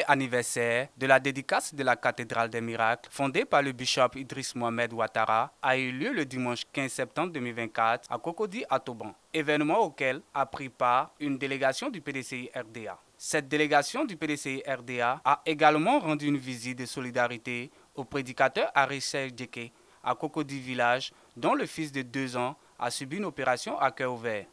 anniversaire de la dédicace de la cathédrale des miracles, fondée par le bishop Idriss Mohamed Ouattara, a eu lieu le dimanche 15 septembre 2024 à Cocody à Toban, événement auquel a pris part une délégation du PDCI RDA. Cette délégation du PDCI RDA a également rendu une visite de solidarité au prédicateur Arissel Djeke à Cocody Village, dont le fils de 2 ans a subi une opération à cœur ouvert.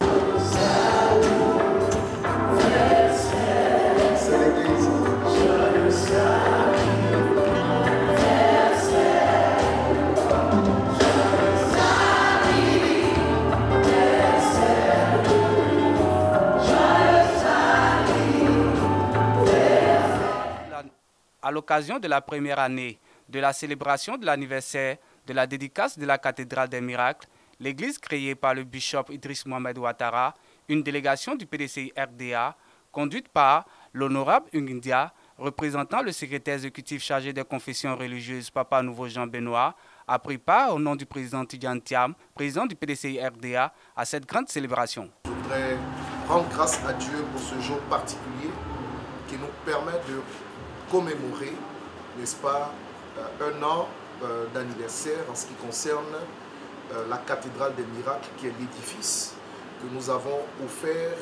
À l'occasion de la première année de la célébration de l'anniversaire de la dédicace de la cathédrale des miracles, l'église créée par le bishop Idriss Mohamed Ouattara, une délégation du PDCI RDA, conduite par l'honorable Ungindia, représentant le secrétaire exécutif chargé des confessions religieuses Papa Nouveau Jean Benoît, a pris part au nom du président Tidjane Thiam, président du PDCI RDA, à cette grande célébration. Je voudrais rendre grâce à Dieu pour ce jour particulier qui nous permet de commémorer, n'est-ce pas, un an d'anniversaire en ce qui concerne la cathédrale des miracles, qui est l'édifice que nous avons offert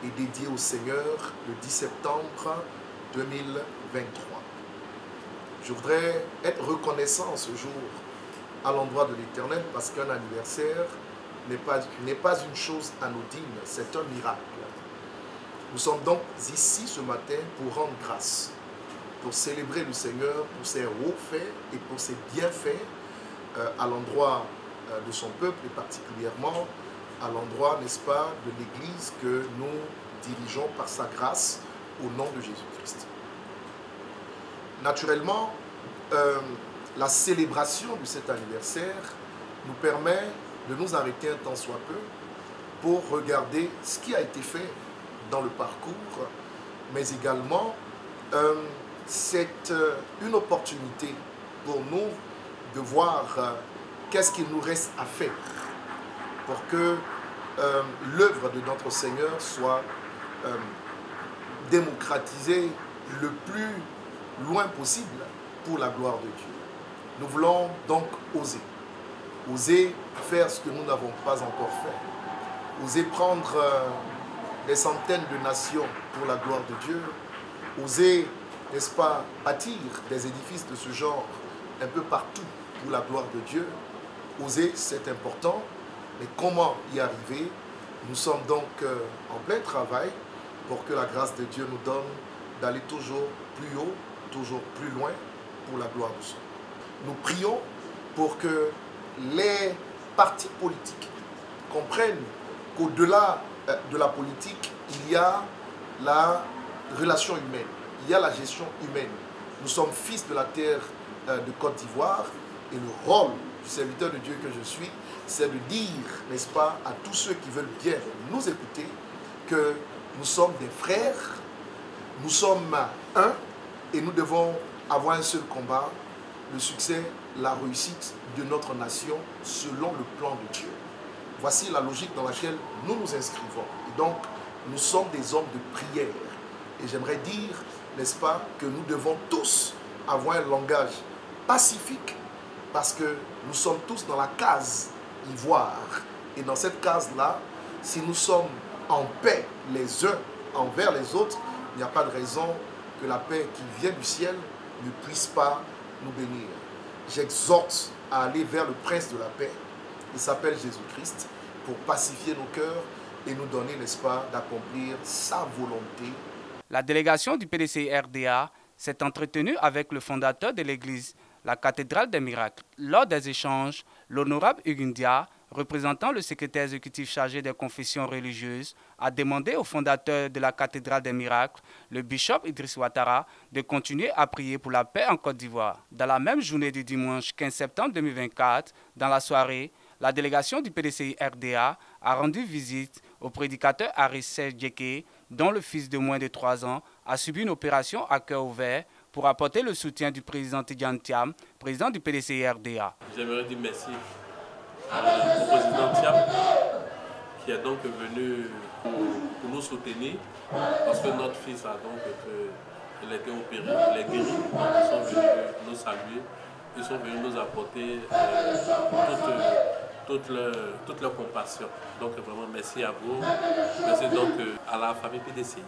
et dédié au Seigneur le 10 septembre 2023. Je voudrais être reconnaissant ce jour à l'endroit de l'Éternel parce qu'un anniversaire n'est pas une chose anodine, c'est un miracle. Nous sommes donc ici ce matin pour rendre grâce, pour célébrer le Seigneur pour ses hauts faits et pour ses bienfaits à l'endroit de son peuple et particulièrement à l'endroit, n'est-ce pas, de l'Église que nous dirigeons par sa grâce au nom de Jésus-Christ. Naturellement, la célébration de cet anniversaire nous permet de nous arrêter un temps soit peu pour regarder ce qui a été fait dans le parcours, mais également c'est une opportunité pour nous de voir qu'est-ce qu'il nous reste à faire pour que l'œuvre de notre Seigneur soit démocratisée le plus loin possible pour la gloire de Dieu. Nous voulons donc oser faire ce que nous n'avons pas encore fait, oser prendre des centaines de nations pour la gloire de Dieu, oser, n'est-ce pas, bâtir des édifices de ce genre un peu partout pour la gloire de Dieu. Oser, c'est important, mais comment y arriver? Nous sommes donc en plein travail pour que la grâce de Dieu nous donne d'aller toujours plus haut, toujours plus loin pour la gloire de son nom. Nous prions pour que les partis politiques comprennent qu'au-delà de la politique, il y a la relation humaine, il y a la gestion humaine. Nous sommes fils de la terre de Côte d'Ivoire et le rôle du serviteur de Dieu que je suis, c'est de dire, n'est-ce pas, à tous ceux qui veulent bien nous écouter, que nous sommes des frères, nous sommes un et nous devons avoir un seul combat, le succès, la réussite de notre nation selon le plan de Dieu. Voici la logique dans laquelle nous nous inscrivons. Et donc, nous sommes des hommes de prière. Et j'aimerais dire, n'est-ce pas, que nous devons tous avoir un langage pacifique parce que nous sommes tous dans la case ivoire. Et dans cette case-là, si nous sommes en paix les uns envers les autres, il n'y a pas de raison que la paix qui vient du ciel ne puisse pas nous bénir. J'exhorte à aller vers le prince de la paix. Il s'appelle Jésus-Christ pour pacifier nos cœurs et nous donner, n'est-ce pas, d'accomplir sa volonté. La délégation du PDCI RDA s'est entretenue avec le fondateur de l'église, la cathédrale des miracles. Lors des échanges, l'honorable Ugundia, représentant le secrétaire exécutif chargé des confessions religieuses, a demandé au fondateur de la cathédrale des miracles, le bishop Idriss Ouattara, de continuer à prier pour la paix en Côte d'Ivoire. Dans la même journée du dimanche 15 septembre 2024, dans la soirée, la délégation du PDCI RDA a rendu visite au prédicateur Arissel Djeke, dont le fils de moins de 3 ans a subi une opération à cœur ouvert pour apporter le soutien du président Tidjane Thiam, président du PDCI RDA. J'aimerais dire merci au président Thiam qui est donc venu pour nous soutenir parce que notre fils a donc été il a été opéré, il est guéri. Donc, ils sont venus nous saluer, ils sont venus nous apporter toute leur compassion. Donc vraiment merci à vous, merci donc à la famille PDCI.